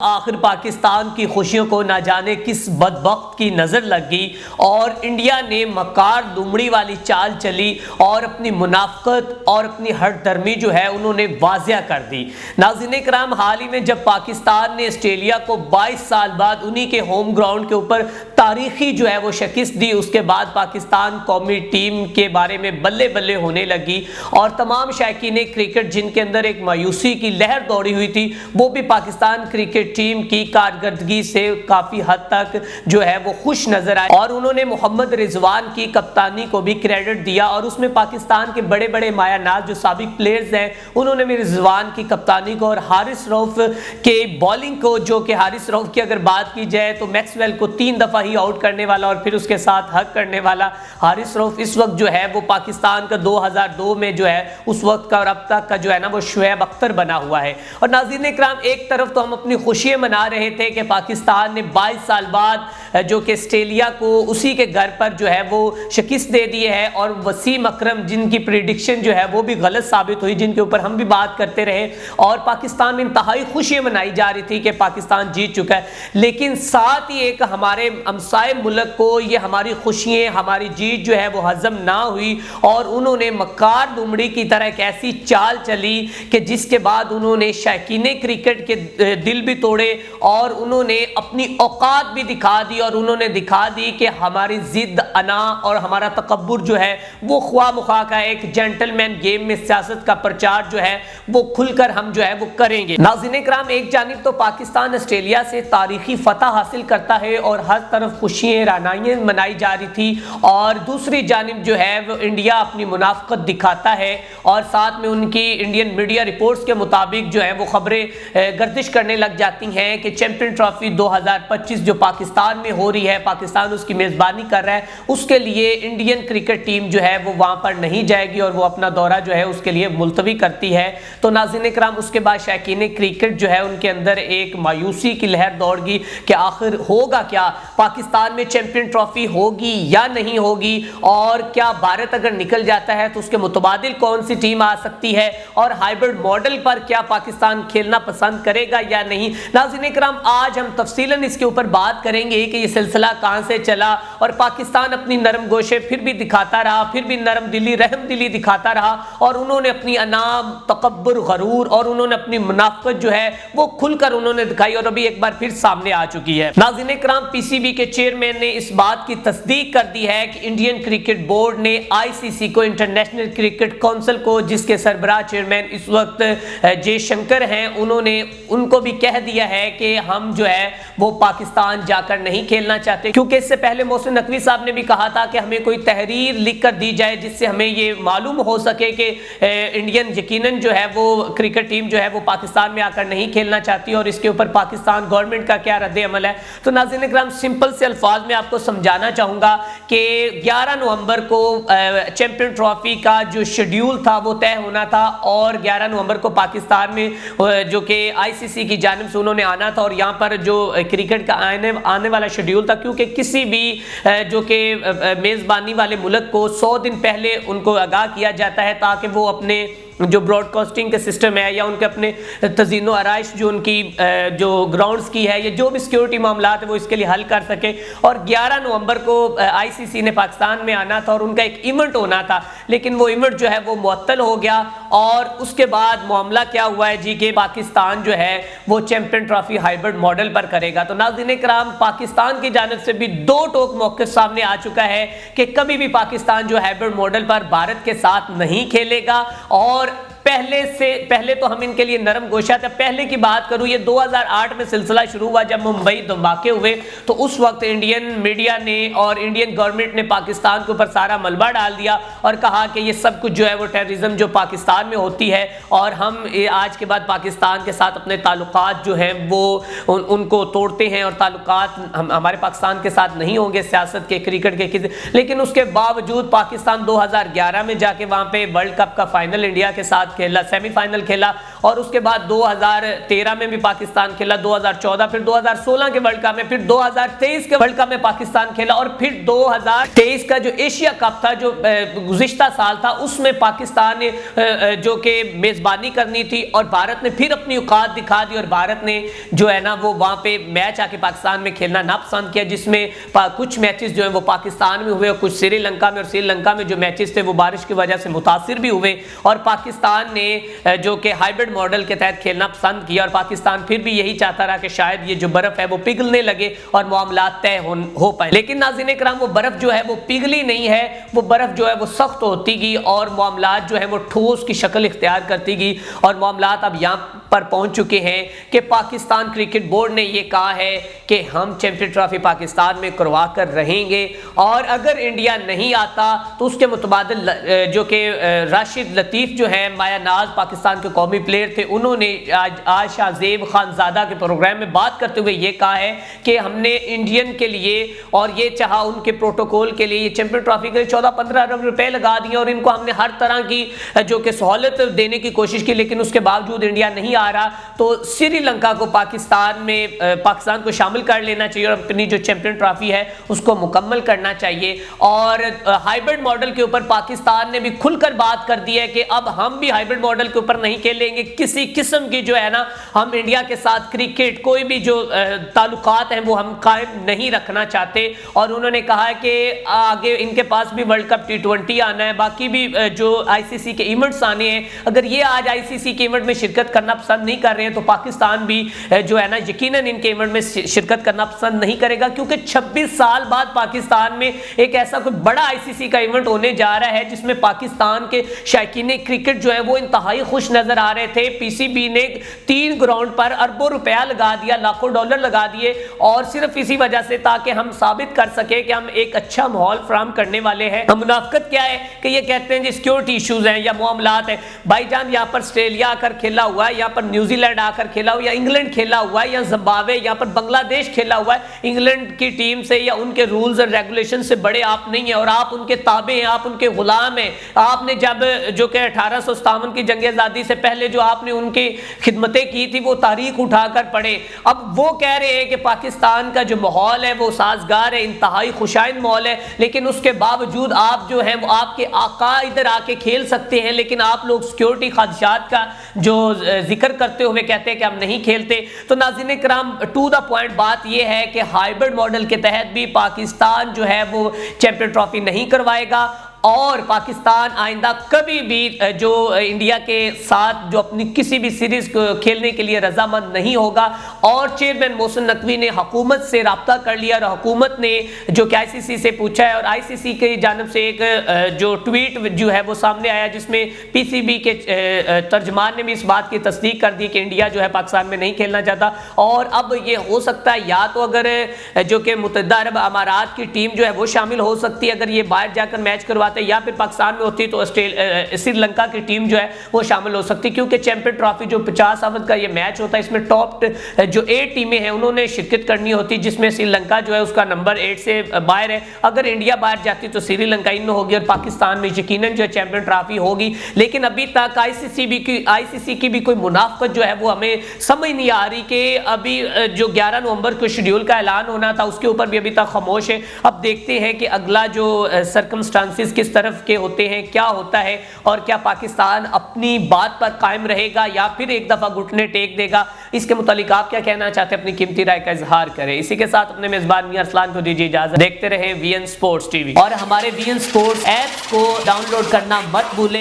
आखिर पाकिस्तान की खुशियों को ना जाने किस बदबख्त की नज़र लग गई और इंडिया ने मकार लुमड़ी वाली चाल चली और अपनी मुनाफकत और अपनी हठधर्मी जो है उन्होंने वाज़िया कर दी। नाज़रीन कराम, हाल ही में जब पाकिस्तान ने ऑस्ट्रेलिया को 22 साल बाद उन्हीं के होम ग्राउंड के ऊपर तारीखी जो है वो शिकस्त दी, उसके बाद पाकिस्तान कौमी टीम के बारे में बल्ले बल्ले होने लगी और तमाम शायकीन क्रिकेट जिनके अंदर एक मायूसी की लहर दौड़ी हुई थी वो भी पाकिस्तान क्रिकेट टीम की कारकर्दगी से काफी हद तक जो है वो खुश नजर आए और उन्होंने मोहम्मद रिजवान की कप्तानी को भी क्रेडिट दिया और उसमें पाकिस्तान के बड़े बड़े मायानाज जो साबिक प्लेयर्स हैं उन्होंने भी रिजवान की कप्तानी को और हारिस रऊफ के बॉलिंग को, जो कि हारिस रऊफ की अगर बात की जाए तो मैक्सवेल को 3 दफा ही आउट करने वाला और फिर उसके साथ हक करने वाला हारिस रऊफ इस वक्त जो है वो पाकिस्तान का 2002 में जो है उस वक्त का और अब तक का जो है ना वो शुएब अख्तर बना हुआ है। और नाज़रीन इकराम, एक तरफ तो हम अपनी खुशियां मना रहे थे कि पाकिस्तान ने 22 साल बाद जो कि ऑस्ट्रेलिया को उसी के घर पर जो है वो शिकस्त दे दी है और वसीम अकरम जिनकी प्रिडिक्शन जो है वो भी गलत साबित हुई, जिनके ऊपर हम भी बात करते रहे और पाकिस्तान में इंतहाई खुशियां मनाई जा रही थी कि पाकिस्तान जीत चुका है, लेकिन साथ ही एक हमारे हमसाए मुल्क को ये हमारी खुशियां, हमारी जीत जो है वो हजम ना हुई और उन्होंने मकार लुमड़ी की तरह एक ऐसी चाल चली कि जिसके बाद उन्होंने शायकीन क्रिकेट के दिल भी तोड़े और उन्होंने अपनी औकात भी दिखा दी और उन्होंने दिखा दी कि हमारी जिद, अना और हमारा तकब्बुर जो है वो ख्वाह मुखा का एक जेंटलमैन गेम में सियासत का प्रचार जो है वो खुलकर हम जो है वो करेंगे। नाज़रीन कराम, एक जानिब तो पाकिस्तान ऑस्ट्रेलिया से तारीखी फतह हासिल करता है और हर तरफ खुशियां रानाइयां मनाई जा रही थी और दूसरी जानिब जो है वो इंडिया अपनी मुनाफकत दिखाता है और साथ में उनकी इंडियन मीडिया रिपोर्ट्स के मुताबिक जो है वो खबरें गर्दिश करने लग जाती हैं कि चैंपियन ट्रॉफी 2025 जो पाकिस्तान में हो रही है, पाकिस्तान उसकी मेज़बानी कर रहा है, उसके लिए इंडियन क्रिकेट टीम जो है वो वहाँ पर नहीं जाएगी और वो अपना दौरा जो है उसके लिए मुलतवी करती है। तो नाज़रीन कराम, उसके बाद शायकीन क्रिकेट जो है उनके अंदर एक मायूसी की लहर दौड़ गई कि आखिर होगा क्या, पाकिस्तान में चैंपियन ट्रॉफी होगी या नहीं होगी और क्या भारत अगर निकल जाता है तो उसके मुतबादिल कौन सी टीम आ सकती है और हाइब्रिड मॉडल पर क्या पाकिस्तान खेलना पसंद करेगा या नहीं। नाज़रीन कराम, आज हम तफसीलन इसके ऊपर बात करेंगे कि ये सिलसिला कहां से चला और पाकिस्तान अपनी नरम गोशे फिर भी दिखाता रहा, फिर भी नरम दिली रहम दिली दिखाता रहा और उन्होंने अपनी अनाम, तकब्बुर, गरूर और उन्होंने अपनी मुनाफकत जो है वो खुलकर उन्होंने दिखाई और अभी एक बार फिर सामने आ चुकी है। नाज़रीन कराम, पीसीबी के चेयरमैन ने इस बात की तस्दीक कर दी है कि इंडियन क्रिकेट बोर्ड ने आईसीसी को, इंटरनेशनल क्रिकेट काउंसिल को, जिसके सरबराह चेयरमैन इस वक्त जयशंकर हैं, उन्होंने उनको भी कह दिया है कि हम जो है वो पाकिस्तान जाकर नहीं खेलना चाहते, क्योंकि इससे पहले मोहसिन नकवी साहब ने भी कहा था कि हमें कोई तहरीर लिख कर दी जाए जिससे हमें ये मालूम हो सके कि इंडियन यकीनन जो है वो क्रिकेट टीम जो है वो पाकिस्तान में आकर नहीं खेलना चाहती और इसके ऊपर पाकिस्तान गवर्नमेंट का क्या रद्द अमल है। तो नाज़रीन कराम, सिंपल से अल्फाज में आपको समझाना चाहूँगा कि 11 नवंबर को चैंपियन ट्रॉफी का जो शेड्यूल था वो तय होना था और 11 नवंबर को पाकिस्तान में जो कि आईसीसी की जानिब से उन्होंने आना था और यहाँ पर जो क्रिकेट का आने वाला शेड्यूल था, क्योंकि किसी भी जो कि मेज़बानी वाले मुल्क को 100 दिन पहले उनको आगाह किया जाता है ताकि वो अपने जो ब्रॉडकास्टिंग के सिस्टम है या उनके अपने तज़ीनो आराइश जो उनकी जो ग्राउंड्स की है या जो भी सिक्योरिटी मामला है वो इसके लिए हल कर सके। और 11 नवंबर को आईसीसी ने पाकिस्तान में आना था और उनका एक इवेंट होना था, लेकिन वो इवेंट जो है वो मुअत्तल हो गया और उसके बाद मामला क्या हुआ है जी कि पाकिस्तान जो है वो चैंपियन ट्रॉफी हाइब्रिड मॉडल पर करेगा। तो नाज़रीन कराम, पाकिस्तान की जानिब से भी दो टोक मौक़िफ़ सामने आ चुका है कि कभी भी पाकिस्तान जो हाइब्रिड मॉडल पर भारत के साथ नहीं खेलेगा और पहले तो हम इनके लिए नरम गोशा थे। पहले की बात करूं, ये 2008 में सिलसिला शुरू हुआ जब मुंबई धमाके हुए तो उस वक्त इंडियन मीडिया ने और इंडियन गवर्नमेंट ने पाकिस्तान के ऊपर सारा मलबा डाल दिया और कहा कि ये सब कुछ जो है वो टेररिज्म जो पाकिस्तान में होती है और हम आज के बाद पाकिस्तान के साथ अपने ताल्लुकात जो हैं वो उनको तोड़ते हैं और ताल्लुकात हमारे पाकिस्तान के साथ नहीं होंगे सियासत के, क्रिकेट के किसी। लेकिन उसके बावजूद पाकिस्तान 2011 में जाके वहाँ पे वर्ल्ड कप का फाइनल इंडिया के साथ खेला, सेमीफाइनल खेला और उसके बाद 2013 में भी पाकिस्तान खेला, 2014, फिर 2016 के वर्ल्ड कप में, फिर 2023 के वर्ल्ड कप में पाकिस्तान खेला, और फिर 2023 का जो एशिया कप था जो गुज़िश्ता साल था उसमें पाकिस्तान ने जो कि मेजबानी करनी थी, और भारत ने फिर अपनी औकात दिखा दी, और भारत ने जो है ना वो वहां पे मैच आके पाकिस्तान में खेलना ना पसंद किया, जिसमें कुछ मैचेस जो है वो पाकिस्तान में हुए और कुछ श्रीलंका में, और श्रीलंका में जो मैचेस थे वो बारिश की वजह से मुतासिर भी हुए, और पाकिस्तान ने जो कि हाइब्रिड मॉडल के तहत खेलना पसंद किया, और पाकिस्तान फिर भी यही चाहता रहा कि शायद ये जो बर्फ है वो पिघलने लगे और मामला तय हो पाए। लेकिन नाज़रीन इकराम, वो बर्फ जो है वो पिघली नहीं है, वो बर्फ जो है वो सख्त होती गई और मामला जो है वो ठोस की शक्ल इख्तियार करती गई, और मामला अब यहाँ पर पहुंच चुके हैं कि पाकिस्तान क्रिकेट बोर्ड ने ये कहा है कि हम चैंपियन ट्रॉफी पाकिस्तान में करवा कर रहेंगे, और अगर इंडिया नहीं आता तो उसके मुतबादिल जो कि राशिद लतीफ़ जो है माया नाज पाकिस्तान के कौमी प्लेयर थे, उन्होंने आज शाहजेब खानजादा के प्रोग्राम में बात करते हुए ये कहा है कि हमने इंडियन के लिए और ये चाहा उनके प्रोटोकॉल के लिए, ये चैंपियन ट्रॉफी के लिए 14-15 अरब रुपए लगा दिए, और इनको हमने हर तरह की जो कि सहूलत देने की कोशिश की, लेकिन उसके बावजूद इंडिया नहीं आ रहा, तो श्रीलंका को पाकिस्तान को शामिल कर लेना चाहिए और अपनी जो चैंपियन ट्रॉफी है उसको मुकम्मल करना चाहिए। और हाइब्रिड मॉडल के ऊपर पाकिस्तान ने भी खुलकर बात कर दी है कि अब हम भी हाइब्रिड मॉडल के ऊपर नहीं खेलेंगे, किसी किस्म की जो है ना हम इंडिया के साथ क्रिकेट कोई भी जो ताल्लुकात हैं वो हम कायम नहीं रखना चाहते, और उन्होंने कहा है कि आगे इनके पास भी वर्ल्ड कप T20 आना है, बाकी भी जो ICC के इवेंट्स आने हैं, अगर ये आज ICC के इवेंट में शिरकत करना पसंद नहीं कर रहे हैं तो पाकिस्तान भी जो है ना यकीनन इनके इवेंट में शिरकत करना पसंद नहीं करेगा, क्योंकि 26 साल बाद पाकिस्तान में एक ऐसा कोई बड़ा ICC का इवेंट होने जा रहा है जिसमें पाकिस्तान के शायकीन क्रिकेट जो है वो इंतहाई खुश नजर आ रहे थे। PCB ने 3 ग्राउंड पर अरबों रुपया लगा दिया, लाखों डॉलर लगा दिए, और सिर्फ इसी वजह से ताकि हम साबित कर सके कि हम एक अच्छा माहौल फराहम करने वाले हैं। मुनाफिकत क्या है कि ये कहते हैं जी सिक्योरिटी इश्यूज हैं या मामलात है। भाईजान यहाँ पर ऑस्ट्रेलिया आकर खेला हुआ है, यहाँ पर न्यूजीलैंड आकर खेला हुआ, या इंग्लैंड खेला हुआ है, या जिम्बाब्वे, यहाँ पर बांग्लादेश खेला हुआ है। इंग्लैंड की टीम से या उनके रूल्स और रेगुलेशन से बड़े आप नहीं है, और आप उनके ताबे हैं, आप उनके गुलाम हैं। आपने जब जो कि 1857 की जंग आज़ादी से पहले जो आपने उनकी खिदमतें की थी वो तारीख उठाकर पढ़े। अब वो कह रहे हैं कि पाकिस्तान का जो माहौल है वो साजगार है, इंतहाई खुशाइन माहौल है, लेकिन उसके बावजूद आप जो हैं वो आपके आका इधर आके खेल सकते हैं, लेकिन आप लोग सिक्योरिटी खदशात का जो जिक्र करते हुए कहते हैं कि हम नहीं खेलते। तो नाज़रीन इकराम, टू द पॉइंट बात यह है कि हाइब्रिड मॉडल के तहत भी पाकिस्तान जो है वो चैंपियन ट्रॉफी नहीं करवाएगा, और पाकिस्तान आइंदा कभी भी जो इंडिया के साथ जो अपनी किसी भी सीरीज को खेलने के लिए रजामंद नहीं होगा। और चेयरमैन मोहसिन नकवी ने हुकूमत से रब्ता कर लिया, और हुकूमत ने जो कि ICC से पूछा है, और ICC की जानब से एक जो ट्वीट जो है वो सामने आया जिसमें PCB के तर्जमान ने भी इस बात की तस्दीक कर दी कि इंडिया जो है पाकिस्तान में नहीं खेलना चाहता। और अब ये हो सकता है या तो अगर जो कि मुत्तहिदा अरब अमारात की टीम जो है वो शामिल हो सकती है अगर ये बाहर जाकर मैच करवाते, या फिर पाकिस्तान में होती तो श्रीलंका की टीम जो है वो शामिल हो सकती, क्योंकि चैंपियन ट्रॉफी जो 50 ओवर का ये मैच होता है इसमें टॉप जो 8 टीमें हैं उन्होंने शिरकत करनी होती, जिसमें श्रीलंका जो है उसका नंबर 8 से बाहर है। अगर इंडिया बाहर जाती तो श्रीलंका इन होगी और पाकिस्तान में यकीनन जो है चैंपियन ट्रॉफी होगी। लेकिन अभी तक ICC की भी कोई मुनाफिकत जो है वो हमें समझ नहीं आ रही कि अभी जो 11 नवंबर को शेड्यूल का ऐलान होना था उसके ऊपर भी अभी तक खामोश है। अब देखते हैं कि अगला जो सर्कमस्टांसिस किस तरफ के होते हैं, क्या होता है, और क्या पाकिस्तान अपनी बात पर कायम रहेगा या फिर एक दफा घुटने टेक देगा। इसके मुतालिक आप क्या कहना चाहते हैं, अपनी कीमती राय का इजहार करें। इसी के साथ अपने मेजबान मियां अरसलान को दीजिए इजाजत। देखते रहें VN स्पोर्ट्स TV, और हमारे VN स्पोर्ट्स ऐप को डाउनलोड करना मत भूलें।